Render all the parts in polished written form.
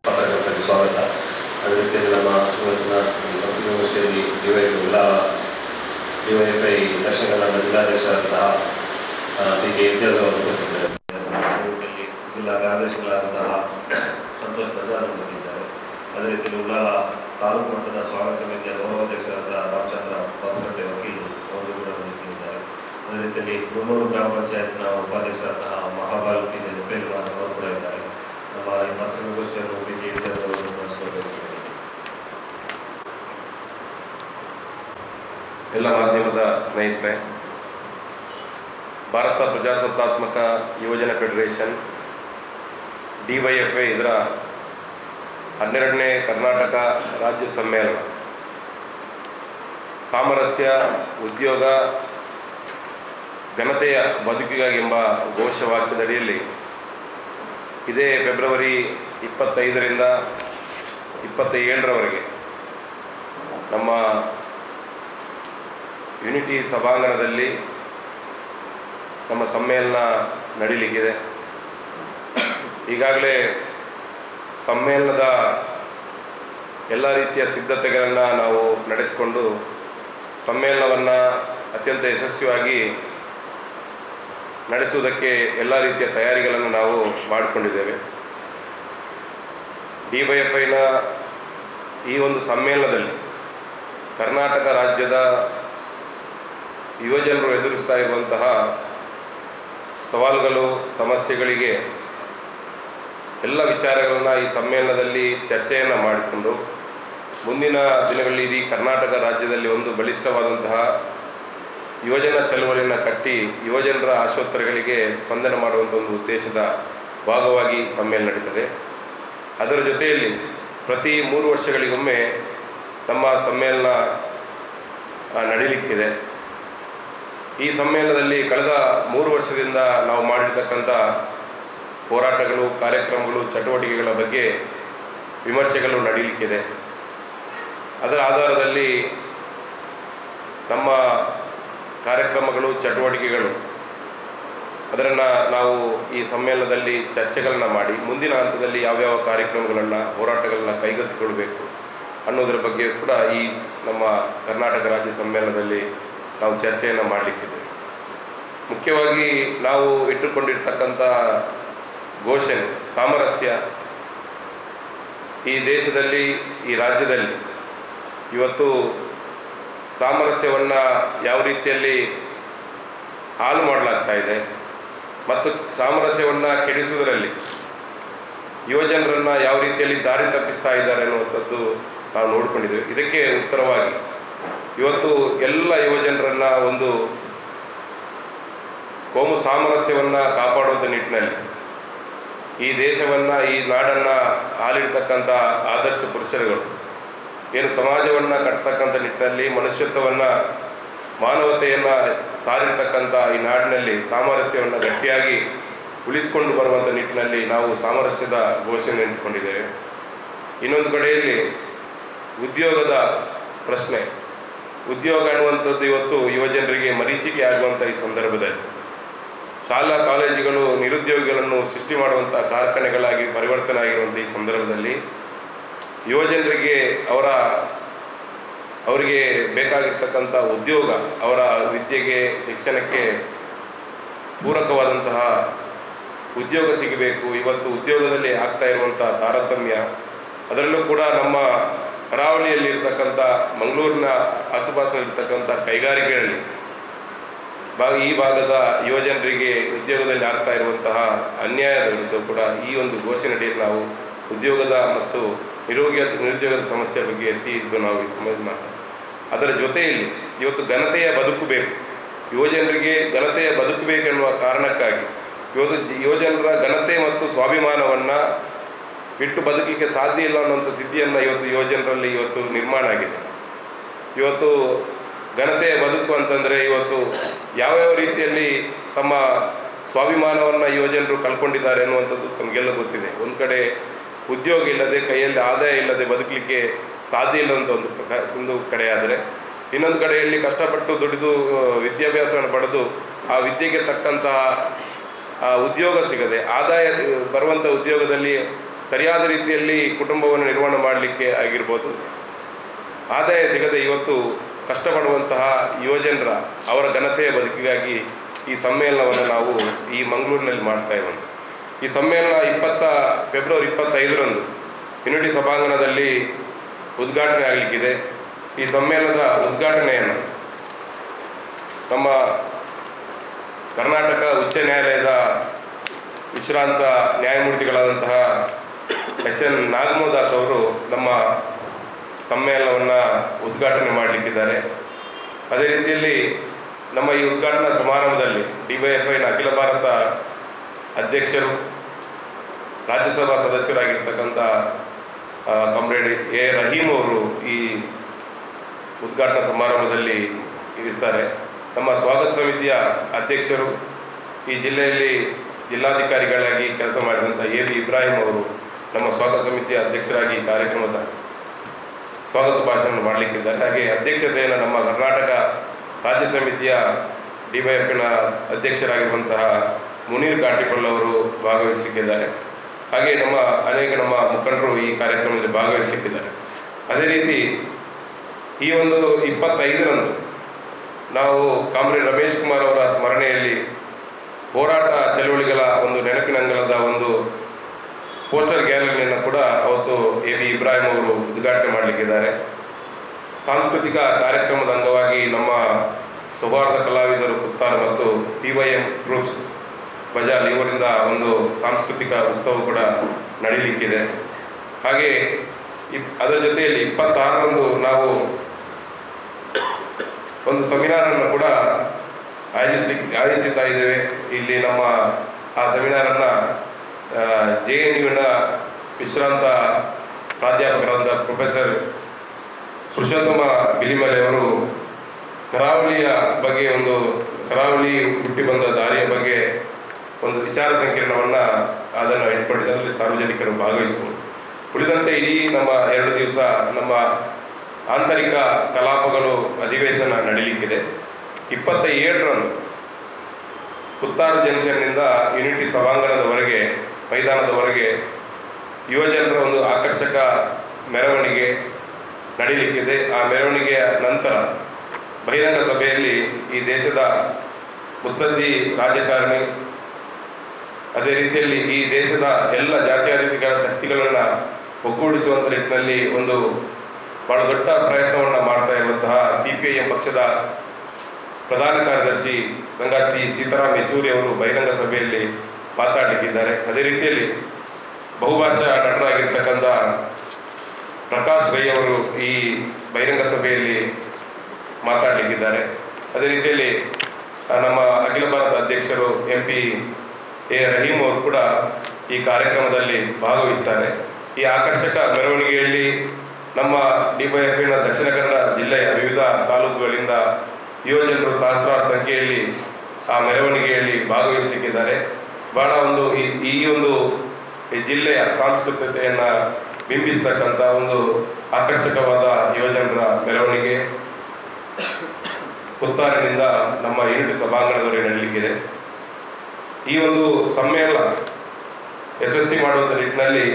ಪತ್ರಕರ್ತರಿಗೆ ಸ್ವಾಗತ. ಅದೇ ರೀತಿಯಲ್ಲಿ ನಮ್ಮ ಇವತ್ತಿನ ಪತ್ರಿಕಾಗೋಷ್ಠಿಯಲ್ಲಿ ಡಿವೈಎಫ್ಐ ದಕ್ಷಿಣ ಕನ್ನಡ ಜಿಲ್ಲಾಧ್ಯಕ್ಷರಾದಂತಹ ಡಿ.ಕೆ. ಇಮ್ತಿಯಾಜ್ ಅವರು ಉಪಸ್ಥಿತರಿದ್ದಾರೆ. ಜಿಲ್ಲಾ ಕಾರ್ಯದರ್ಶಿಗಳಾದಂತಹ ಸಂತೋಷ್ ಪ್ರಜಾರ್ ಬಂದಿದ್ದಾರೆ. ಅದೇ ರೀತಿಯಲ್ಲಿ ಉಳ್ಳಾಲ ತಾಲೂಕು ಮಟ್ಟದ ಸ್ವಾಗತ ಸಮಿತಿಯ ಗೌರವಾಧ್ಯಕ್ಷರಾದ ರಾಮಚಂದ್ರ ಬಾಬುಗಟ್ಟೆ ವಕೀಲರು ಅವರು ಕೂಡ ಬಂದಿದ್ದಾರೆ. ಅದೇ ರೀತಿಯಲ್ಲಿ ಗುನ್ನೂರು ಗ್ರಾಮ ಪಂಚಾಯತ್ನ ಉಪಾಧ್ಯಕ್ಷರಾದಂತಹ ಮಹಾಬಾಲ್ ಟಿ. ಜಪೇಲ್ವಾರ್ ಅವರು ಕೂಡ ಇದ್ದಾರೆ. ನಮ್ಮ ಈ ಪತ್ರಿಕಾಗೋಷ್ಠಿಯನ್ನು ಡಿ.ಕೆ. ಇಮ್ತಿಯಾಜ್ ಅವರು ನಡೆಸಿಕೊಡಬೇಕು. ಎಲ್ಲ ಮಾಧ್ಯಮದ ಸ್ನೇಹಿತರೆ, ಭಾರತ ಪ್ರಜಾಸತ್ತಾತ್ಮಕ ಯುವಜನ ಫೆಡರೇಷನ್ ಡಿವೈಎಫ್ಐ ಇದರ 12ನೇ ಕರ್ನಾಟಕ ರಾಜ್ಯ ಸಮ್ಮೇಳನ ಸಾಮರಸ್ಯ, ಉದ್ಯೋಗ, ಘನತೆಯ ಬದುಕಿಗಾಗಿ ಎಂಬ ಘೋಷವಾಕ್ಯದಡಿಯಲ್ಲಿ ಇದೇ ಫೆಬ್ರವರಿ 25ರಿಂದ 27ರವರೆಗೆ ನಮ್ಮ ಯೂನಿಟಿ ಸಭಾಂಗಣದಲ್ಲಿ ನಮ್ಮ ಸಮ್ಮೇಳನ ನಡೀಲಿಕ್ಕಿದೆ. ಈಗಾಗಲೇ ಸಮ್ಮೇಳನದ ಎಲ್ಲ ರೀತಿಯ ಸಿದ್ಧತೆಗಳನ್ನು ನಾವು ನಡೆಸಿಕೊಂಡು ಸಮ್ಮೇಳನವನ್ನು ಅತ್ಯಂತ ಯಶಸ್ವಿಯಾಗಿ ನಡೆಸುವುದಕ್ಕೆ ಎಲ್ಲ ರೀತಿಯ ತಯಾರಿಗಳನ್ನು ನಾವು ಮಾಡಿಕೊಂಡಿದ್ದೇವೆ. ಡಿವೈಎಫ್ಐನ ಈ ಒಂದು ಸಮ್ಮೇಳನದಲ್ಲಿ ಕರ್ನಾಟಕ ರಾಜ್ಯದ ಯುವಜನರು ಎದುರಿಸ್ತಾ ಇರುವಂತಹ ಸವಾಲುಗಳು, ಸಮಸ್ಯೆಗಳಿಗೆ ಎಲ್ಲ ವಿಚಾರಗಳನ್ನು ಈ ಸಮ್ಮೇಳನದಲ್ಲಿ ಚರ್ಚೆಯನ್ನು ಮಾಡಿಕೊಂಡು ಮುಂದಿನ ದಿನಗಳಲ್ಲಿ ಇಡೀ ಕರ್ನಾಟಕ ರಾಜ್ಯದಲ್ಲಿ ಒಂದು ಬಲಿಷ್ಠವಾದಂತಹ ಯುವಜನ ಚಳವಳಿಯನ್ನು ಕಟ್ಟಿ ಯುವಜನರ ಆಶೋತ್ತರಗಳಿಗೆ ಸ್ಪಂದನೆ ಮಾಡುವಂಥ ಒಂದು ಉದ್ದೇಶದ ಭಾಗವಾಗಿ ಸಮ್ಮೇಳನ ನಡೀತದೆ. ಅದರ ಜೊತೆಯಲ್ಲಿ ಪ್ರತಿ 3 ವರ್ಷಗಳಿಗೊಮ್ಮೆ ನಮ್ಮ ಸಮ್ಮೇಳನ ನಡೀಲಿಕ್ಕಿದೆ. ಈ ಸಮ್ಮೇಳನದಲ್ಲಿ ಕಳೆದ 3 ವರ್ಷದಿಂದ ನಾವು ಮಾಡಿರ್ತಕ್ಕಂಥ ಹೋರಾಟಗಳು, ಕಾರ್ಯಕ್ರಮಗಳು, ಚಟುವಟಿಕೆಗಳ ಬಗ್ಗೆ ವಿಮರ್ಶೆಗಳು ನಡೀಲಿಕ್ಕಿದೆ. ಅದರ ಆಧಾರದಲ್ಲಿ ನಮ್ಮ ಕಾರ್ಯಕ್ರಮಗಳು, ಚಟುವಟಿಕೆಗಳು ಅದನ್ನು ನಾವು ಈ ಸಮ್ಮೇಳನದಲ್ಲಿ ಚರ್ಚೆಗಳನ್ನು ಮಾಡಿ ಮುಂದಿನ ಹಂತದಲ್ಲಿ ಯಾವ್ಯಾವ ಕಾರ್ಯಕ್ರಮಗಳನ್ನು, ಹೋರಾಟಗಳನ್ನು ಕೈಗೆತ್ತಿಕೊಳ್ಬೇಕು ಅನ್ನೋದರ ಬಗ್ಗೆ ಕೂಡ ಈ ನಮ್ಮ ಕರ್ನಾಟಕ ರಾಜ್ಯ ಸಮ್ಮೇಳನದಲ್ಲಿ ನಾವು ಚರ್ಚೆಯನ್ನು ಮಾಡಲಿಕ್ಕಿದ್ದೇವೆ. ಮುಖ್ಯವಾಗಿ ನಾವು ಇಟ್ಟುಕೊಂಡಿರ್ತಕ್ಕಂಥ ಘೋಷಣೆ ಸಾಮರಸ್ಯ. ಈ ದೇಶದಲ್ಲಿ, ಈ ರಾಜ್ಯದಲ್ಲಿ ಇವತ್ತು ಸಾಮರಸ್ಯವನ್ನು ಯಾವ ರೀತಿಯಲ್ಲಿ ಹಾಳು ಮಾಡಲಾಗ್ತಾ ಇದೆ ಮತ್ತು ಸಾಮರಸ್ಯವನ್ನು ಕೆಡಿಸುವುದರಲ್ಲಿ ಯುವಜನರನ್ನು ಯಾವ ರೀತಿಯಲ್ಲಿ ದಾರಿ ತಪ್ಪಿಸ್ತಾ ಇದ್ದಾರೆ ಅನ್ನುವಂಥದ್ದು ನಾವು ನೋಡಿಕೊಂಡಿದ್ದೇವೆ. ಇದಕ್ಕೆ ಉತ್ತರವಾಗಿ ಇವತ್ತು ಎಲ್ಲ ಯುವಜನರನ್ನು ಒಂದು ಕೋಮು ಸಾಮರಸ್ಯವನ್ನು ಕಾಪಾಡುವಂಥ ನಿಟ್ಟಿನಲ್ಲಿ ಈ ದೇಶವನ್ನು, ಈ ನಾಡನ್ನು ಆಳಿರ್ತಕ್ಕಂಥ ಆದರ್ಶ ಪುರುಷರುಗಳು ಏನು ಸಮಾಜವನ್ನು ಕಟ್ತಕ್ಕಂಥ ನಿಟ್ಟಿನಲ್ಲಿ ಮನುಷ್ಯತ್ವವನ್ನು, ಮಾನವತೆಯನ್ನು ಸಾರಿರ್ತಕ್ಕಂಥ ಈ ನಾಡಿನಲ್ಲಿ ಸಾಮರಸ್ಯವನ್ನು ಗಟ್ಟಿಯಾಗಿ ಉಳಿಸಿಕೊಂಡು ಬರುವಂಥ ನಿಟ್ಟಿನಲ್ಲಿ ನಾವು ಸಾಮರಸ್ಯದ ಘೋಷಣೆ ಇಟ್ಟುಕೊಂಡಿದ್ದೇವೆ. ಇನ್ನೊಂದು ಕಡೆಯಲ್ಲಿ ಉದ್ಯೋಗದ ಪ್ರಶ್ನೆ. ಉದ್ಯೋಗ ಅನ್ನುವಂಥದ್ದು ಇವತ್ತು ಯುವಜನರಿಗೆ ಮರೀಚಿಕೆ ಆಗುವಂಥ ಈ ಸಂದರ್ಭದಲ್ಲಿ ಶಾಲಾ ಕಾಲೇಜುಗಳು ನಿರುದ್ಯೋಗಿಗಳನ್ನು ಸೃಷ್ಟಿ ಮಾಡುವಂಥ ಕಾರ್ಖಾನೆಗಳಾಗಿ ಪರಿವರ್ತನೆ ಆಗಿರುವಂಥ ಈ ಸಂದರ್ಭದಲ್ಲಿ ಯುವಜನರಿಗೆ ಅವರಿಗೆ ಬೇಕಾಗಿರ್ತಕ್ಕಂಥ ಉದ್ಯೋಗ, ಅವರ ವಿದ್ಯೆಗೆ, ಶಿಕ್ಷಣಕ್ಕೆ ಪೂರಕವಾದಂತಹ ಉದ್ಯೋಗ ಸಿಗಬೇಕು. ಇವತ್ತು ಉದ್ಯೋಗದಲ್ಲಿ ಆಗ್ತಾ ಇರುವಂಥ ತಾರತಮ್ಯ, ಅದರಲ್ಲೂ ಕೂಡ ನಮ್ಮ ಕರಾವಳಿಯಲ್ಲಿರ್ತಕ್ಕಂಥ ಮಂಗಳೂರಿನ ಆಸುಪಾಸಿನಲ್ಲಿರ್ತಕ್ಕಂಥ ಕೈಗಾರಿಕೆಗಳಲ್ಲಿ ಈ ಭಾಗದ ಯುವಜನರಿಗೆ ಉದ್ಯೋಗದಲ್ಲಿ ಆಗ್ತಾ ಇರುವಂತಹ ಅನ್ಯಾಯದ ವಿರುದ್ಧ ಕೂಡ ಈ ಒಂದು ಘೋಷಣೆಯಲ್ಲಿ ನಾವು ಉದ್ಯೋಗದ ಮತ್ತು ನಿರುದ್ಯೋಗದ ಸಮಸ್ಯೆ ಬಗ್ಗೆ ಎತ್ತಿ ಇದ್ದು ನಾವು ಈ ಸಮಯ ಮಾತಾಡ್ತೀವಿ. ಅದರ ಜೊತೆಯಲ್ಲಿ ಇವತ್ತು ಘನತೆಯ ಬದುಕು ಬೇಕು, ಯುವಜನರಿಗೆ ಘನತೆಯ ಬದುಕು ಬೇಕೆನ್ನುವ ಕಾರಣಕ್ಕಾಗಿ ಇವತ್ತು ಯುವಜನರ ಘನತೆ ಮತ್ತು ಸ್ವಾಭಿಮಾನವನ್ನು ಬಿಟ್ಟು ಬದುಕಲಿಕ್ಕೆ ಸಾಧ್ಯ ಇಲ್ಲ ಅನ್ನುವಂಥ ಸ್ಥಿತಿಯನ್ನು ಇವತ್ತು ಯುವಜನರಲ್ಲಿ ಇವತ್ತು ನಿರ್ಮಾಣ ಆಗಿದೆ. ಇವತ್ತು ಘನತೆಯ ಬದುಕು ಅಂತಂದರೆ ಇವತ್ತು ಯಾವ್ಯಾವ ರೀತಿಯಲ್ಲಿ ತಮ್ಮ ಸ್ವಾಭಿಮಾನವನ್ನು ಯುವಜನರು ಕಳ್ಕೊಂಡಿದ್ದಾರೆ ಅನ್ನುವಂಥದ್ದು ನಮಗೆಲ್ಲ ಗೊತ್ತಿದೆ. ಒಂದು ಕಡೆ ಉದ್ಯೋಗ ಇಲ್ಲದೆ, ಕೈಯಲ್ಲಿ ಆದಾಯ ಇಲ್ಲದೆ ಬದುಕಲಿಕ್ಕೆ ಸಾಧ್ಯ ಇಲ್ಲ ಅಂತ ಒಂದು ಕಡೆ ಆದರೆ, ಇನ್ನೊಂದು ಕಡೆಯಲ್ಲಿ ಕಷ್ಟಪಟ್ಟು ದುಡಿದು ವಿದ್ಯಾಭ್ಯಾಸವನ್ನು ಪಡೆದು ಆ ವಿದ್ಯೆಗೆ ತಕ್ಕಂತಹ ಉದ್ಯೋಗ ಸಿಗದೆ ಆದಾಯ ಬರುವಂಥ ಉದ್ಯೋಗದಲ್ಲಿ ಸರಿಯಾದ ರೀತಿಯಲ್ಲಿ ಕುಟುಂಬವನ್ನು ನಿರ್ವಹಣೆ ಮಾಡಲಿಕ್ಕೆ ಆಗಿರ್ಬೋದು, ಆದಾಯ ಸಿಗದೆ ಇವತ್ತು ಕಷ್ಟಪಡುವಂತಹ ಯುವಜನರ ಅವರ ಘನತೆಯ ಬದುಕಿಗಾಗಿ ಈ ಸಮ್ಮೇಳನವನ್ನು ನಾವು ಈ ಮಂಗಳೂರಿನಲ್ಲಿ ಮಾಡ್ತಾ ಇರೋಣ. ಈ ಸಮ್ಮೇಳನ ಫೆಬ್ರವರಿ 25ರಂದು ಯುನಿಟಿ ಸಭಾಂಗಣದಲ್ಲಿ ಉದ್ಘಾಟನೆ ಆಗಲಿಕ್ಕಿದೆ. ಈ ಸಮ್ಮೇಳನದ ಉದ್ಘಾಟನೆಯನ್ನು ನಮ್ಮ ಕರ್ನಾಟಕ ಉಚ್ಚ ನ್ಯಾಯಾಲಯದ ವಿಶ್ರಾಂತ ನ್ಯಾಯಮೂರ್ತಿಗಳಾದಂತಹ HN ನಾಗಮೋದಾಸ್ ಅವರು ನಮ್ಮ ಸಮ್ಮೇಳನವನ್ನು ಉದ್ಘಾಟನೆ ಮಾಡಲಿಕ್ಕಿದ್ದಾರೆ. ಅದೇ ರೀತಿಯಲ್ಲಿ ನಮ್ಮ ಈ ಉದ್ಘಾಟನಾ ಸಮಾರಂಭದಲ್ಲಿ DYFIನ ಅಖಿಲ ಭಾರತ ಅಧ್ಯಕ್ಷರು, ರಾಜ್ಯಸಭಾ ಸದಸ್ಯರಾಗಿರ್ತಕ್ಕಂಥ ಕಾಮ್ರೇಡ್ A. ರಹೀಂ ಅವರು ಈ ಉದ್ಘಾಟನಾ ಸಮಾರಂಭದಲ್ಲಿ ಇರ್ತಾರೆ. ನಮ್ಮ ಸ್ವಾಗತ ಸಮಿತಿಯ ಅಧ್ಯಕ್ಷರು, ಈ ಜಿಲ್ಲೆಯಲ್ಲಿ ಜಿಲ್ಲಾಧಿಕಾರಿಗಳಾಗಿ ಕೆಲಸ ಮಾಡಿದಂಥ A. B. ಇಬ್ರಾಹಿಂ ಅವರು ನಮ್ಮ ಸ್ವಾಗತ ಸಮಿತಿಯ ಅಧ್ಯಕ್ಷರಾಗಿ ಕಾರ್ಯಕ್ರಮದ ಸ್ವಾಗತ ಭಾಷಣ ಮಾಡಲಿಕ್ಕಿದ್ದಾರೆ. ಹಾಗೆ ಅಧ್ಯಕ್ಷತೆಯನ್ನು ನಮ್ಮ ಕರ್ನಾಟಕ ರಾಜ್ಯ ಸಮಿತಿಯ DYFIನ ಅಧ್ಯಕ್ಷರಾಗಿರುವಂತಹ ಮುನೀರ್ ಕಾಟಿಪಲ್ ಅವರು ಭಾಗವಹಿಸಲಿಕ್ಕಿದ್ದಾರೆ. ಹಾಗೆ ಅನೇಕ ನಮ್ಮ ಮುಖಂಡರು ಈ ಕಾರ್ಯಕ್ರಮದಲ್ಲಿ ಭಾಗವಹಿಸಲಿಕ್ಕಿದ್ದಾರೆ. ಅದೇ ರೀತಿ ಈ ಒಂದು 25ರಂದು ನಾವು ಕಾಮ್ರೇಡ್ ರಮೇಶ್ ಕುಮಾರ್ ಅವರ ಸ್ಮರಣೆಯಲ್ಲಿ ಹೋರಾಟ ಚಳವಳಿಗಳ ಒಂದು ನೆನಪಿನಂಗಲದ ಒಂದು ಪೋಸ್ಟರ್ ಗ್ಯಾಲರಿಯನ್ನು ಕೂಡ ಅವತ್ತು A. B. ಇಬ್ರಾಹಿಂ ಅವರು ಉದ್ಘಾಟನೆ ಮಾಡಲಿಕ್ಕಿದ್ದಾರೆ. ಸಾಂಸ್ಕೃತಿಕ ಕಾರ್ಯಕ್ರಮದ ಅಂಗವಾಗಿ ನಮ್ಮ ಸೌಹಾರ್ದ ಕಲಾವಿದರು ಪುತ್ತಾರ್ ಮತ್ತು PYM ಗ್ರೂಪ್ಸ್ ಬಜಾಲ್ ಇವರಿಂದ ಒಂದು ಸಾಂಸ್ಕೃತಿಕ ಉತ್ಸವ ಕೂಡ ನಡೀಲಿಕ್ಕಿದೆ. ಹಾಗೆ ಅದರ ಜೊತೆಯಲ್ಲಿ 26ರಂದು ನಾವು ಒಂದು ಸೆಮಿನಾರನ್ನು ಕೂಡ ಆಯೋಜಿಸ್ತಾ ಇದ್ದೇವೆ. ಇಲ್ಲಿ ನಮ್ಮ ಆ ಸೆಮಿನಾರನ್ನು JNUವಿನ ವಿಶ್ರಾಂತ ಪ್ರಾಧ್ಯಾಪಕರಾದ ಪ್ರೊಫೆಸರ್ ಪುರುಷೋತ್ತಮ ಬಿಲಿಮಲೆ ಅವರು ಕರಾವಳಿಯ ಬಗ್ಗೆ ಕರಾವಳಿ ಹುಟ್ಟಿ ಬಂದ ದಾರಿಯ ಬಗ್ಗೆ ಒಂದು ವಿಚಾರ ಸಂಕಿರಣವನ್ನು ಅದನ್ನು ಇಟ್ಕೊಂಡಿದ್ದಲ್ಲಿ ಸಾರ್ವಜನಿಕರು ಭಾಗವಹಿಸಬಹುದು. ಉಳಿದಂತೆ ಇಡೀ ನಮ್ಮ 2 ದಿವಸ ನಮ್ಮ ಆಂತರಿಕ ಕಲಾಪಗಳು ಅಧಿವೇಶನ ನಡೀಲಿಕ್ಕಿದೆ. 27ರಂದು ಪುತ್ತಾರು ಜಂಕ್ಷನ್ನಿಂದ ಯುನಿಟಿ ಸಭಾಂಗಣದವರೆಗೆ ಮೈದಾನದವರೆಗೆ ಯುವಜನರ ಒಂದು ಆಕರ್ಷಕ ಮೆರವಣಿಗೆ ನಡೀಲಿಕ್ಕಿದೆ. ಆ ಮೆರವಣಿಗೆಯ ನಂತರ ಬಹಿರಂಗ ಸಭೆಯಲ್ಲಿ ಈ ದೇಶದ ಮುತ್ಸದ್ದಿ ರಾಜಕಾರಣಿ, ಅದೇ ರೀತಿಯಲ್ಲಿ ಈ ದೇಶದ ಎಲ್ಲ ಜಾತ್ಯತೀತ ಶಕ್ತಿಗಳನ್ನು ಒಗ್ಗೂಡಿಸುವಂಥ ನಿಟ್ಟಿನಲ್ಲಿ ಒಂದು ಬಹಳ ದೊಡ್ಡ ಪ್ರಯತ್ನವನ್ನು ಮಾಡ್ತಾ ಇರುವಂತಹ CPIM ಪಕ್ಷದ ಪ್ರಧಾನ ಕಾರ್ಯದರ್ಶಿ ಸಂಗಾತಿ ಸೀತಾರಾಮ್ ಯೆಚೂರಿ ಅವರು ಬಹಿರಂಗ ಸಭೆಯಲ್ಲಿ ಮಾತಾಡಲಿಕ್ಕಿದ್ದಾರೆ. ಅದೇ ರೀತಿಯಲ್ಲಿ ಬಹುಭಾಷಾ ನಟರಾಗಿರ್ತಕ್ಕಂಥ ಪ್ರಕಾಶ್ ರೈ ಅವರು ಈ ಬಹಿರಂಗ ಸಭೆಯಲ್ಲಿ ಮಾತಾಡಲಿಕ್ಕಿದ್ದಾರೆ. ಅದೇ ರೀತಿಯಲ್ಲಿ ನಮ್ಮ ಅಖಿಲ ಭಾರತ ಅಧ್ಯಕ್ಷರು MP A. ರಹೀಂ ಅವರು ಕೂಡ ಈ ಕಾರ್ಯಕ್ರಮದಲ್ಲಿ ಭಾಗವಹಿಸ್ತಾರೆ. ಈ ಆಕರ್ಷಕ ಮೆರವಣಿಗೆಯಲ್ಲಿ ನಮ್ಮ DYFIನ ದಕ್ಷಿಣ ಕನ್ನಡ ಜಿಲ್ಲೆಯ ವಿವಿಧ ತಾಲೂಕುಗಳಿಂದ ಯುವಜನರು ಸಹಸ್ರಾರು ಸಂಖ್ಯೆಯಲ್ಲಿ ಆ ಮೆರವಣಿಗೆಯಲ್ಲಿ ಭಾಗವಹಿಸಲಿಕ್ಕಿದ್ದಾರೆ. ಬಹಳ ಈ ಜಿಲ್ಲೆಯ ಸಾಂಸ್ಕೃತಿಕತೆಯನ್ನು ಬಿಂಬಿಸ್ತಕ್ಕಂಥ ಒಂದು ಆಕರ್ಷಕವಾದ ಯುವಜನರ ಮೆರವಣಿಗೆ ಪುತ್ತಾರಿನಿಂದ ನಮ್ಮ ಯುನಿಟಿ ಸಭಾಂಗಣದವರೆಗೆ ನಡೀಲಿಕ್ಕಿದೆ. ಈ ಒಂದು ಸಮ್ಮೇಳನ ಯಶಸ್ವಿ ಮಾಡುವಂಥ ನಿಟ್ಟಿನಲ್ಲಿ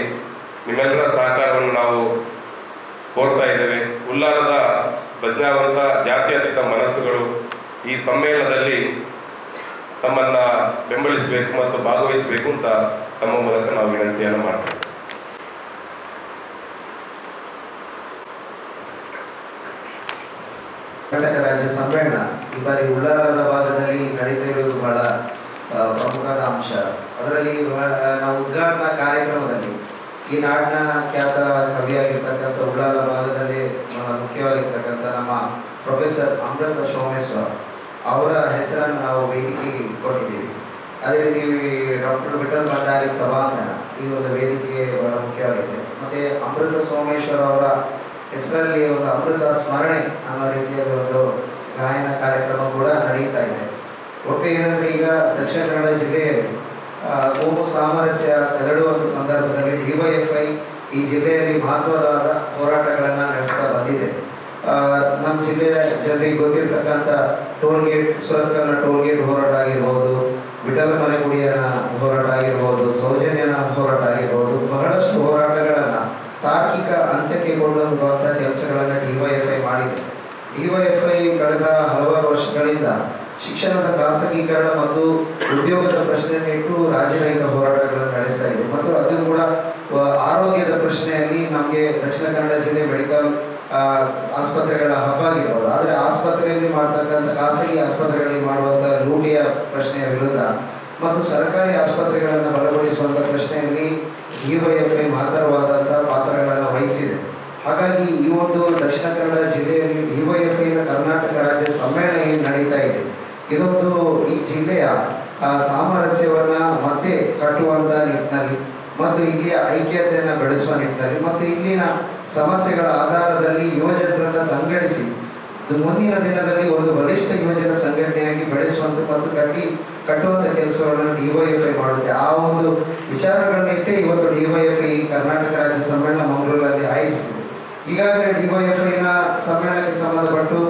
ನಿಮ್ಮೆಲ್ಲರ ಸಹಕಾರವನ್ನು ನಾವು ಕೋರ್ತಾ ಇದ್ದೇವೆ. ಉಲ್ಲಾರದ ಪ್ರಜ್ಞಾವಂತ ಜಾತ್ಯತೀತ ಮನಸ್ಸುಗಳು ಈ ಸಮ್ಮೇಳನದಲ್ಲಿ ತಮ್ಮನ್ನು ಬೆಂಬಲಿಸಬೇಕು ಮತ್ತು ಭಾಗವಹಿಸಬೇಕು ಅಂತ ತಮ್ಮ ಮೂಲಕ ನಾವು ವಿನಂತಿಯನ್ನು ಮಾಡ್ತೇವೆ. ಕರ್ನಾಟಕ ರಾಜ್ಯ ಸಮ್ಮೇಳನ ಈ ಬಾರಿ ಉಳ್ಳಾಲದ ಭಾಗದಲ್ಲಿ ನಡೀತಾ ಇರುವುದು ಬಹಳ ಪ್ರಮುಖದ ಅಂಶ. ಅದರಲ್ಲಿ ನಾವು ಉದ್ಘಾಟನಾ ಕಾರ್ಯಕ್ರಮದಲ್ಲಿ ಈ ನಾಡಿನ ಖ್ಯಾತ ಕವಿಯಾಗಿರ್ತಕ್ಕಂಥ ಉಳ್ಳಾಲ ಭಾಗದಲ್ಲಿ ಮುಖ್ಯವಾಗಿರ್ತಕ್ಕಂಥ ನಮ್ಮ ಪ್ರೊಫೆಸರ್ ಅಮೃತ ಸೋಮೇಶ್ವರ ಅವರ ಹೆಸರನ್ನು ನಾವು ವೇದಿಕೆಗೆ ಕೊಟ್ಟಿದ್ದೀವಿ. ಅದೇ ರೀತಿ ಡಾಕ್ಟರ್ ವಿಠಲ್ ಭಂಡಾರಿ ಸಭಾಂಗಣ ಈ ಒಂದು ವೇದಿಕೆಗೆ ಬಹಳ ಮುಖ್ಯವಾಗಿದೆ. ಮತ್ತು ಅಮೃತ ಸೋಮೇಶ್ವರ ಅವರ ಹೆಸರಲ್ಲಿ ಒಂದು ಅಮೃತ ಸ್ಮರಣೆ ಅನ್ನೋ ರೀತಿಯಲ್ಲಿ ಒಂದು ಗಾಯನ ಕಾರ್ಯಕ್ರಮ ಕೂಡ ನಡೀತಾ ಇದೆ. ಒಟ್ಟು ಏನಂದರೆ ಈಗ ದಕ್ಷಿಣ ಕನ್ನಡ ಜಿಲ್ಲೆಯಲ್ಲಿ ಕೋಮು ಸಾಮರಸ್ಯ ಕದಡುವಂಥ ಸಂದರ್ಭದಲ್ಲಿ DYFI ಈ ಜಿಲ್ಲೆಯಲ್ಲಿ ಮಹತ್ವವಾದ ಹೋರಾಟಗಳನ್ನು ನಡೆಸ್ತಾ ಬಂದಿದೆ. ನಮ್ಮ ಜಿಲ್ಲೆಯ ಜನರಿಗೆ ಗೊತ್ತಿರ್ತಕ್ಕಂಥ ಟೋಲ್ಗೇಟ್, ಸುರತ್ಕಲ್ನ ಟೋಲ್ಗೇಟ್ ಹೋರಾಟ ಆಗಿರ್ಬೋದು, ವಿಠಲ ಮನೆಗುಡಿಯ ಹೋರಾಟ ಆಗಿರ್ಬೋದು, ಸೌಜನ್ಯನ ಹೋರಾಟ ಆಗಿರ್ಬೋದು, ಬಹಳಷ್ಟು ಹೋರಾಟಗಳನ್ನು ತಾರ್ಕಿಕ ಅಂತ್ಯಕ್ಕೆ ಕೊಂಡೊಯ್ಯುವಂಥ ಕೆಲಸಗಳನ್ನು ಡಿವೈಎಫ್ಐ ಮಾಡಿದೆ. ಡಿವೈಎಫ್ಐ ಕಳೆದ ಹಲವಾರು ವರ್ಷಗಳಿಂದ ಶಿಕ್ಷಣದ ಖಾಸಗೀಕರಣ ಮತ್ತು ಉದ್ಯೋಗದ ಪ್ರಶ್ನೆಯನ್ನಿಟ್ಟು ರಾಜ್ಯರಹಿತ ಹೋರಾಟಗಳನ್ನು ನಡೆಸ್ತಾ ಇದೆ. ಮತ್ತು ಅದು ಕೂಡ ಆರೋಗ್ಯದ ಪ್ರಶ್ನೆಯಲ್ಲಿ ನಮಗೆ ದಕ್ಷಿಣ ಕನ್ನಡ ಜಿಲ್ಲೆ ಮೆಡಿಕಲ್ ಆಸ್ಪತ್ರೆಗಳ ಹಬ್ಬ ಆಗಿರ್ಬೋದು, ಆದರೆ ಆಸ್ಪತ್ರೆಯಲ್ಲಿ ಮಾಡ್ತಕ್ಕಂಥ ಖಾಸಗಿ ಆಸ್ಪತ್ರೆಗಳಲ್ಲಿ ಮಾಡುವಂಥ ಲೂಟಿಯ ಪ್ರಶ್ನೆಯ ವಿರುದ್ಧ ಮತ್ತು ಸರ್ಕಾರಿ ಆಸ್ಪತ್ರೆಗಳನ್ನು ಬಲಗೊಳಿಸುವಂಥ ಪ್ರಶ್ನೆಯಲ್ಲಿ ಡಿವೈಎಫ್ಐ ಮಹತ್ತರವಾದಂಥ ಪಾತ್ರಗಳನ್ನು ವಹಿಸಿದೆ. ಹಾಗಾಗಿ ಈ ಒಂದು ದಕ್ಷಿಣ ಕನ್ನಡ ಜಿಲ್ಲೆಯಲ್ಲಿ ಡಿವೈಎಫ್ಐನ ಕರ್ನಾಟಕ ರಾಜ್ಯ ಸಮ್ಮೇಳನ ಏನು ನಡೀತಾ ಇದೆ, ಇದೊಂದು ಈ ಜಿಲ್ಲೆಯ ಸಾಮರಸ್ಯವನ್ನು ಮತ್ತೆ ಕಟ್ಟುವಂಥ ನಿಟ್ಟಿನಲ್ಲಿ ಮತ್ತು ಇಲ್ಲಿಯ ಐಕ್ಯತೆಯನ್ನು ಬೆಳೆಸುವ ನಿಟ್ಟಿನಲ್ಲಿ ಮತ್ತು ಇಲ್ಲಿನ ಸಮಸ್ಯೆಗಳ ಆಧಾರದಲ್ಲಿ ಯುವಜನರನ್ನು ಸಂಘಟಿಸಿ ಮುಂದಿನ ದಿನದಲ್ಲಿ ಒಂದು ಬಲಿಷ್ಠ ಯುವಜನ ಸಂಘಟನೆಯಾಗಿ ಬೆಳೆಸುವಂಥ ಮತ್ತು ಕಟ್ಟುವಂಥ ಕೆಲಸಗಳನ್ನು ಡಿವೈಎಫ್ಐ ಮಾಡುತ್ತೆ. ಆ ಒಂದು ವಿಚಾರಗಳನ್ನಿಟ್ಟೇ ಇವತ್ತು ಡಿವೈಎಫ್ಐ ಕರ್ನಾಟಕ ರಾಜ್ಯ ಸಮ್ಮೇಳನ ಮಂಗಳೂರಲ್ಲಿ ಆಯೋಜಿಸಿದೆ. ಈಗಾಗಲೇ ಡಿವೈಎಫ್ಐನ ಸಮ್ಮೇಳನಕ್ಕೆ ಸಂಬಂಧಪಟ್ಟು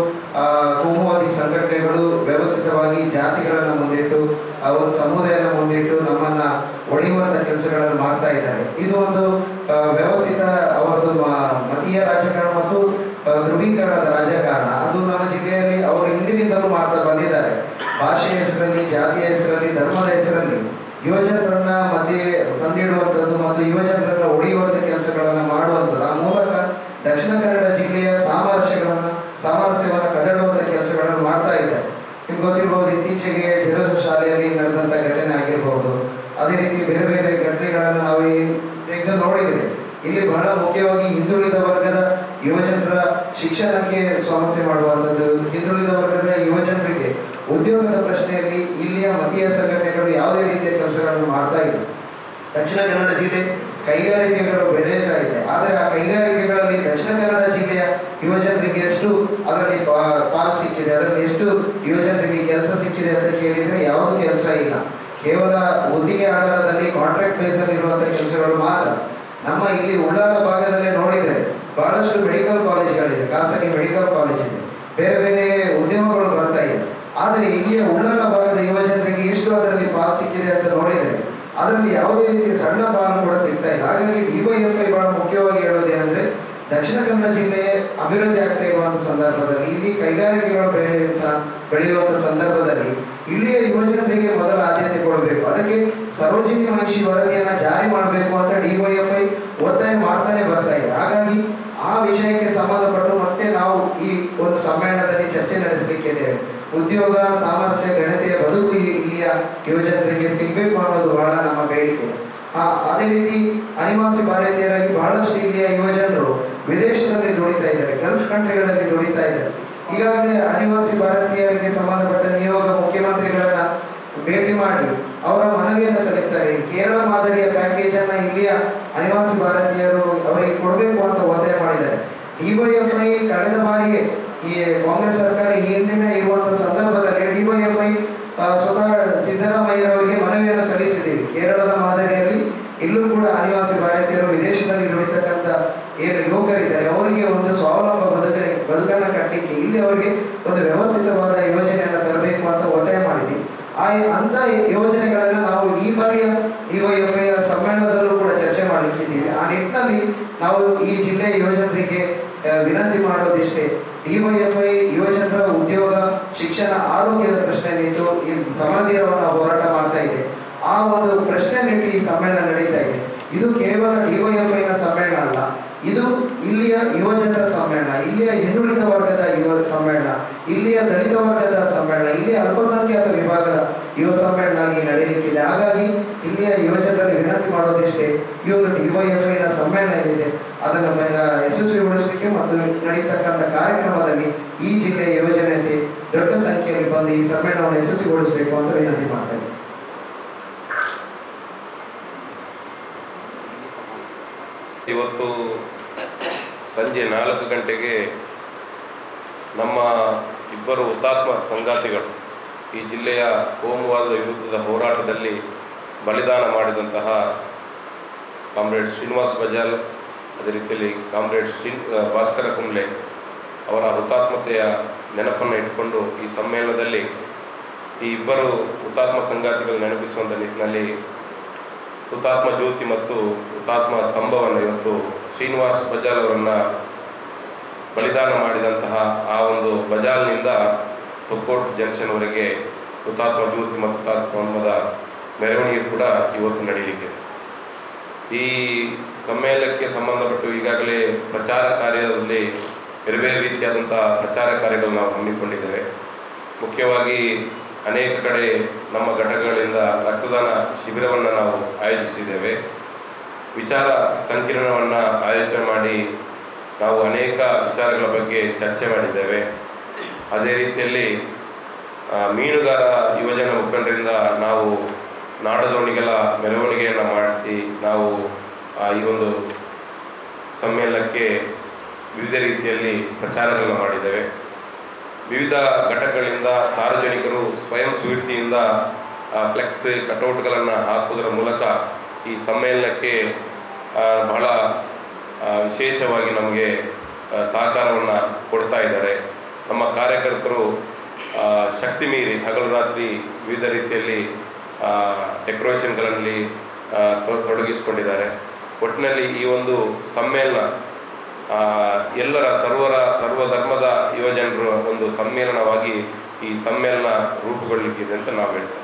ಕೋಮುವಾದಿ ಸಂಘಟನೆಗಳು ವ್ಯವಸ್ಥಿತವಾಗಿ ಜಾತಿಗಳನ್ನು ಮುಂದಿಟ್ಟು ಒಂದು ಸಮುದಾಯನ ಮುಂದಿಟ್ಟು ನಮ್ಮನ್ನು ಒಡೆಯುವಂಥ ಕೆಲಸಗಳನ್ನು ಮಾಡ್ತಾ ಇದ್ದಾರೆ. ಇದು ಒಂದು ವ್ಯವಸ್ಥಿತ ಅವರದ್ದು ಮತೀಯ ರಾಜಕಾರಣ ಮತ್ತು ಧ್ರುವೀಕರಣದ ರಾಜಕಾರಣ. ಅದು ನಮ್ಮ ಜಿಲ್ಲೆಯಲ್ಲಿ ಅವರು ಹಿಂದಿನಿಂದಲೂ ಮಾಡ್ತಾ ಬಂದಿದ್ದಾರೆ. ಭಾಷೆಯ ಹೆಸರಲ್ಲಿ, ಜಾತಿಯ ಹೆಸರಲ್ಲಿ, ಧರ್ಮದ ಹೆಸರಲ್ಲಿ ಯುವಜನರನ್ನ ಮಧ್ಯೆ ತಂದಿಡುವಂಥದ್ದು ಮತ್ತು ಯುವಜನರನ್ನ ಒಡೆಯುವಂಥ ಕೆಲಸಗಳನ್ನು ಮಾಡುವಂಥದ್ದು. ಆ ಮೂಲಕ ದಕ್ಷಿಣ ಕನ್ನಡ ಜಿಲ್ಲೆಯ ಸಾಮರಸ್ಯವನ್ನು ಕದಡುವಂಥ ಕೆಲಸಗಳನ್ನು ಮಾಡ್ತಾ ಇದ್ದಾರೆ. ನಿಮ್ಗೆ ಗೊತ್ತಿರ್ಬೋದು, ಇತ್ತೀಚೆಗೆ ಜೆರೂಸಲೇಮ್ ಶಾಲೆಯಲ್ಲಿ ನಡೆದಂಥ ಘಟನೆ ಆಗಿರ್ಬೋದು, ಅದೇ ರೀತಿ ಬೇರೆ ಬೇರೆ ಘಟನೆಗಳನ್ನು ನಾವು ತೆಗೆದು ನೋಡಿದರೆ ಇಲ್ಲಿ ಬಹಳ ಮುಖ್ಯವಾಗಿ ಹಿಂದುಳಿದ ವರ್ಗದ ಯುವಜನರ ಶಿಕ್ಷಣಕ್ಕೆ ಸಮಸ್ಯೆ ಮಾಡುವಂಥದ್ದು, ಹಿಂದುಳಿದ ವರ್ಗದ ಯುವಜನರಿಗೆ ಉದ್ಯೋಗದ ಪ್ರಶ್ನೆಯಲ್ಲಿ ಇಲ್ಲಿಯ ಮತೀಯ ಸಂಘಟನೆಗಳು ಯಾವುದೇ ರೀತಿಯ ಕೆಲಸಗಳನ್ನು ಮಾಡ್ತಾ ಇದೆ. ದಕ್ಷಿಣ ಕನ್ನಡ ಜಿಲ್ಲೆ ಕೈಗಾರಿಕೆಗಳು ಬೆಳೆಯುತ್ತಾ ಇದೆ, ಆದರೆ ಆ ಕೈಗಾರಿಕೆಗಳಲ್ಲಿ ದಕ್ಷಿಣ ಕನ್ನಡ ಜಿಲ್ಲೆಯ ಯುವಜನರಿಗೆ ಎಷ್ಟು ಅದರಲ್ಲಿ ಪಾಲು ಸಿಕ್ಕಿದೆ, ಅದರಲ್ಲಿ ಎಷ್ಟು ಯುವಜನರಿಗೆ ಕೆಲಸ ಸಿಕ್ಕಿದೆ ಅಂತ ಕೇಳಿದರೆ ಯಾವುದೂ ಕೆಲಸ ಇಲ್ಲ. ಕೇವಲ ಗುತ್ತಿಗೆ ಆಧಾರದಲ್ಲಿ ಕಾಂಟ್ರಾಕ್ಟ್ ಬೇಸಲ್ಲಿ ಇರುವಂಥ ಕೆಲಸಗಳು ಮಾತ್ರ. ನಮ್ಮ ಇಲ್ಲಿ ಉಳ್ಳಾಲ ಭಾಗದಲ್ಲೇ ನೋಡಿದರೆ ಬಹಳಷ್ಟು ಮೆಡಿಕಲ್ ಕಾಲೇಜ್ಗಳಿದೆ, ಖಾಸಗಿ ಮೆಡಿಕಲ್ ಕಾಲೇಜ್ ಇದೆ, ಬೇರೆ ಬೇರೆ ಉದ್ಯಮಗಳು ಬರ್ತಾ ಇದೆ. ಆದರೆ ಇಲ್ಲಿಯ ಉಳ್ಳಾಲ ಭಾಗದ ಯುವಜನರಿಗೆ ಎಷ್ಟು ಅದರಲ್ಲಿ ಪಾಲು ಸಿಕ್ಕಿದೆ ಅಂತ ನೋಡಿದರೆ ಅದರಲ್ಲಿ ಯಾವುದೇ ರೀತಿಯ ಸಣ್ಣ ಪಾಲು ಕೂಡ ಸಿಗ್ತಾ ಇಲ್ಲ. ಹಾಗಾಗಿ ಡಿವೈಎಫ್ಐ ಬಹಳ ಮುಖ್ಯವಾಗಿ ಹೇಳೋದೇನೆಂದರೆ ದಕ್ಷಿಣ ಕನ್ನಡ ಜಿಲ್ಲೆ ಅಭಿವೃದ್ಧಿ ಆಗ್ತಾ ಇರುವಂಥ ಸಂದರ್ಭದಲ್ಲಿ, ಇಲ್ಲಿ ಕೈಗಾರಿಕೆಗಳು ಬೆಳೆಯುವಂಥ ಸಂದರ್ಭದಲ್ಲಿ ಇಲ್ಲಿಯ ಯುವಜನರಿಗೆ ಮೊದಲ ಆದ್ಯತೆ ಕೊಡಬೇಕು. ಅದಕ್ಕೆ ಸರೋಜಿನಿ ಮಹಿಷಿ ವರದಿಯನ್ನು ಜಾರಿ ಮಾಡಬೇಕು ಅಂತ ಡಿವೈಎಫ್ಐ ಒತ್ತಾಯ ಮಾಡ್ತಾನೆ ಬರ್ತಾ ಇದೆ. ಹಾಗಾಗಿ ಆ ವಿಷಯಕ್ಕೆ ಸಂಬಂಧಪಟ್ಟು ಮತ್ತೆ ನಾವು ಈ ಒಂದು ಸಮ್ಮೇಳನದಲ್ಲಿ ಚರ್ಚೆ ನಡೆಸಲಿಕ್ಕಿದ್ದೇವೆ. ಉದ್ಯೋಗ, ಸಾಮರಸ್ಯ, ಗಣತೆಯ ಬದುಕು ಇಲ್ಲಿಯ ಯುವಜನರಿಗೆ ಸಿಗಬೇಕು ಅನ್ನೋದು ಬಹಳ ನಮ್ಮ ಬೇಡಿಕೆ. ಅದೇ ರೀತಿ ಅನಿವಾಸಿ ಭಾರತೀಯರಾಗಿ ಬಹಳಷ್ಟು ಇಲ್ಲಿಯ ಯುವಜನರು ವಿದೇಶದಲ್ಲಿ ದುಡಿತಾ ಇದ್ದಾರೆ, ಗಲ್ಫ್ ಕಂಟ್ರಿಗಳಲ್ಲಿ ದುಡಿತಾ ಇದ್ದಾರೆ. ಈಗಾಗಲೇ ಅನಿವಾಸಿ ಭಾರತೀಯರಿಗೆ ಸಂಬಂಧಪಟ್ಟ ನಿಯೋಗ ಮುಖ್ಯಮಂತ್ರಿಗಳನ್ನ ಭೇಟಿ ಮಾಡಿ ಅವರ ಮನವಿಯನ್ನು ಸಲ್ಲಿಸ್ತಾರೆ. ಕೇರಳ ಮಾದರಿಯ ಪ್ಯಾಕೇಜ್ ಅನ್ನ ಇಲ್ಲಿಯ ಅನಿವಾಸಿ ಭಾರತೀಯರು ಅವರಿಗೆ ಕೊಡಬೇಕು ಅಂತ ಒತ್ತಾಯ ಮಾಡಿದ್ದಾರೆ. ಡಿವೈಎಫ್ಐ ಕಳೆದ ಬಾರಿಗೆ ಈ ಕಾಂಗ್ರೆಸ್ ಸರ್ಕಾರ ಈ ಹಿಂದಿನ ಇರುವಂತಹ ಸಂದರ್ಭದಲ್ಲಿ ಡಿವೈಎಫ್ಐ ಸ್ವತಃ ಸಿದ್ದರಾಮಯ್ಯರವರಿಗೆ ಮನವಿಯನ್ನು ಸಲ್ಲಿಸಿದ್ದೀವಿ. ಕೇರಳದ ಮಾದರಿಯಲ್ಲಿ ಇಲ್ಲೂ ಕೂಡ ಅನಿವಾಸಿ ಭಾರತೀಯರು ವಿದೇಶದಲ್ಲಿ ದುಡಿತಕ್ಕಂಥ ಏನು ಯುವಕರಿದ್ದಾರೆ ಅವರಿಗೆ ಒಂದು ಸ್ವಾವಲಂಬ ಬದುಕನ್ನು ಕಟ್ಟಲಿಕ್ಕೆ ಇಲ್ಲಿ ಅವರಿಗೆ ಒಂದು ವ್ಯವಸ್ಥಿತವಾದ ಯೋಜನೆಯನ್ನು ತರಬೇಕು ಅಂತ ಒತ್ತಾಯ ಮಾಡಿದ್ವಿ. ಅಂತ ಯೋಜನೆಗಳನ್ನು ನಾವು ಈ ಬಾರಿಯ ಡಿವೈಎಫ್ಐ ಸಮ್ಮೇಳನದಲ್ಲೂ ಕೂಡ ಚರ್ಚೆ ಮಾಡಲಿಕ್ಕಿದ್ದೀವಿ. ಆ ನಿಟ್ಟಿನಲ್ಲಿ ನಾವು ಈ ಜಿಲ್ಲೆಯ ಯುವಜನರಿಗೆ ವಿನಂತಿ ಮಾಡೋದಿಷ್ಟೇ, ಡಿವೈಎಫ್ಐ ಯುವಜನರ ಉದ್ಯೋಗ, ಶಿಕ್ಷಣ, ಆರೋಗ್ಯದ ಪ್ರಶ್ನೆಯನ್ನಿಟ್ಟು ಈ ಸಮರಧೀರವನ್ನು ಹೋರಾಟ ಮಾಡ್ತಾ ಇದೆ. ಆ ಒಂದು ಪ್ರಶ್ನೆಯನ್ನಿಟ್ಟು ಈ ಸಮ್ಮೇಳನ ನಡೀತಾ ಇದೆ. ಇದು ಕೇವಲ ಡಿವೈಎಫ್ಐನ ಸಮ್ಮೇಳನ ಅಲ್ಲ, ಇದು ಇಲ್ಲಿಯ ಯುವಜನರ ಸಮ್ಮೇಳನ, ಇಲ್ಲಿಯ ಹಿಂದುಳಿದ ವರ್ಗದ ಯುವ ಸಮ್ಮೇಳನ, ಇಲ್ಲಿಯ ದಲಿತ ವರ್ಗದ ಸಮ್ಮೇಳನ, ಇಲ್ಲಿಯ ಅಲ್ಪಸಂಖ್ಯಾತ ವಿಭಾಗದ ಯುವ ಸಮ್ಮೇಳನ ಆಗಿ ನಡೆಯಲಿಕ್ಕಿದೆ. ಹಾಗಾಗಿ ಇಲ್ಲಿಯ ಯುವಜನರಲ್ಲಿ ವಿನಂತಿ ಮಾಡೋದಿಷ್ಟೇ, ಈ ಒಂದು ಡಿವೈಎಫ್ಐನ ಸಮ್ಮೇಳನ ಏನಿದೆ ಅದನ್ನು ಯಶಸ್ವಿಗೊಳಿಸಲಿಕ್ಕೆ ಮತ್ತು ನಡೀತಕ್ಕಂಥ ಕಾರ್ಯಕ್ರಮದಲ್ಲಿ ಈ ಜಿಲ್ಲೆಯ ಯುವಜನತೆ ದೊಡ್ಡ ಸಂಖ್ಯೆಯಲ್ಲಿ ಬಂದು ಈ ಸಮ್ಮೇಳನವನ್ನು ಯಶಸ್ವಿಗೊಳಿಸಬೇಕು ಅಂತ ವಿನಂತಿ ಮಾಡ್ತೇನೆ. ಇವತ್ತು ಸಂಜೆ 4 ಗಂಟೆಗೆ ನಮ್ಮ ಇಬ್ಬರು ಹುತಾತ್ಮ ಸಂಗಾತಿಗಳು ಈ ಜಿಲ್ಲೆಯ ಕೋಮುವಾದದ ವಿರುದ್ಧದ ಹೋರಾಟದಲ್ಲಿ ಬಲಿದಾನ ಮಾಡಿದಂತಹ ಕಾಮ್ರೇಡ್ ಶ್ರೀನಿವಾಸ್ ಬಜಾಲ್, ಅದೇ ರೀತಿಯಲ್ಲಿ ಕಾಮ್ರೇಡ್ ಭಾಸ್ಕರ ಕುಂಬ್ಳೆ ಅವರ ಹುತಾತ್ಮತೆಯ ನೆನಪನ್ನು ಇಟ್ಕೊಂಡು ಈ ಸಮ್ಮೇಳನದಲ್ಲಿ ಈ ಇಬ್ಬರು ಹುತಾತ್ಮ ಸಂಗಾತಿಗಳು ನೆನಪಿಸುವಂಥ ನಿಟ್ಟಿನಲ್ಲಿ ಹುತಾತ್ಮ ಜ್ಯೋತಿ ಮತ್ತು ಹುತಾತ್ಮ ಸ್ತಂಭವನ್ನು ಇವತ್ತು ಶ್ರೀನಿವಾಸ್ ಬಜಾಲ್ ಅವರನ್ನು ಬಲಿದಾನ ಮಾಡಿದಂತಹ ಆ ಒಂದು ಬಜಾಲ್ನಿಂದ ತೊಕ್ಕೋಟ್ ಜಂಕ್ಷನ್ವರೆಗೆ ಹುತಾತ್ಮ ಜ್ಯೋತಿ ಮತ್ತು ಹುತಾತ್ಮ ಸ್ತಂಭದ ಮೆರವಣಿಗೆ ಕೂಡ ಇವತ್ತು ನಡೆಯಲಿದೆ. ಈ ಸಮ್ಮೇಳನಕ್ಕೆ ಸಂಬಂಧಪಟ್ಟು ಈಗಾಗಲೇ ಪ್ರಚಾರ ಕಾರ್ಯದಲ್ಲಿ ಬೇರೆ ಬೇರೆ ರೀತಿಯಾದಂಥ ಪ್ರಚಾರ ಕಾರ್ಯಗಳು ನಾವು ಹಮ್ಮಿಕೊಂಡಿದ್ದೇವೆ. ಮುಖ್ಯವಾಗಿ ಅನೇಕ ಕಡೆ ನಮ್ಮ ಘಟಕಗಳಿಂದ ರಕ್ತದಾನ ಶಿಬಿರವನ್ನು ನಾವು ಆಯೋಜಿಸಿದ್ದೇವೆ. ವಿಚಾರ ಸಂಕಿರಣವನ್ನು ಆಯೋಜನೆ ಮಾಡಿ ನಾವು ಅನೇಕ ವಿಚಾರಗಳ ಬಗ್ಗೆ ಚರ್ಚೆ ಮಾಡಿದ್ದೇವೆ. ಅದೇ ರೀತಿಯಲ್ಲಿ ಮೀನುಗಾರ ಯುವಜನ ಮುಖಂಡರಿಂದ ನಾವು ನಾಡದೋಣಿಗಳ ಮೆರವಣಿಗೆಯನ್ನು ಮಾಡಿಸಿ ನಾವು ಈ ಒಂದು ಸಮ್ಮೇಳನಕ್ಕೆ ವಿವಿಧ ರೀತಿಯಲ್ಲಿ ಪ್ರಚಾರಗಳನ್ನು ಮಾಡಿದ್ದೇವೆ. ವಿವಿಧ ಘಟಕಗಳಿಂದ ಸಾರ್ವಜನಿಕರು ಸ್ವಯಂ ಸ್ಫೂರ್ತಿಯಿಂದ ಫ್ಲೆಕ್ಸ್ ಕಟೌಟ್ಗಳನ್ನು ಹಾಕುವುದರ ಮೂಲಕ ಈ ಸಮ್ಮೇಳನಕ್ಕೆ ಬಹಳ ವಿಶೇಷವಾಗಿ ನಮಗೆ ಸಹಕಾರವನ್ನು ಕೊಡ್ತಾ ಇದ್ದಾರೆ. ನಮ್ಮ ಕಾರ್ಯಕರ್ತರು ಶಕ್ತಿ ಮೀರಿ ಹಗಲು ರಾತ್ರಿ ವಿವಿಧ ರೀತಿಯಲ್ಲಿ ಡೆಕೋರೇಷನ್ಗಳಲ್ಲಿ ತೊಡಗಿಸಿಕೊಂಡಿದ್ದಾರೆ. ಒಟ್ಟಿನಲ್ಲಿ ಈ ಒಂದು ಸಮ್ಮೇಳನ ಎಲ್ಲರ ಸರ್ವಧರ್ಮದ ಯುವಜನರ ಒಂದು ಸಮ್ಮೇಳನವಾಗಿ ಈ ಸಮ್ಮೇಳನ ರೂಪುಗೊಳ್ಳಲಿಕ್ಕಿದೆ ಅಂತ ನಾವು ಹೇಳ್ತೇವೆ.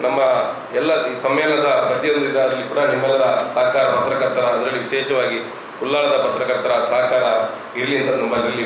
ನಮ್ಮ ಎಲ್ಲ ಈ ಸಮ್ಮೇಳನದ ಪ್ರತಿಯೊಂದು ಇದರಲ್ಲಿ ಕೂಡ ನಿಮ್ಮೆಲ್ಲರ ಸಹಕಾರ, ಪತ್ರಕರ್ತರ ಅದರಲ್ಲಿ ವಿಶೇಷವಾಗಿ ಉಲ್ಲಾಳದ ಪತ್ರಕರ್ತರ ಸಹಕಾರ ಇರಲಿ ಅಂತ ನಮ್ಮಲ್ಲಿ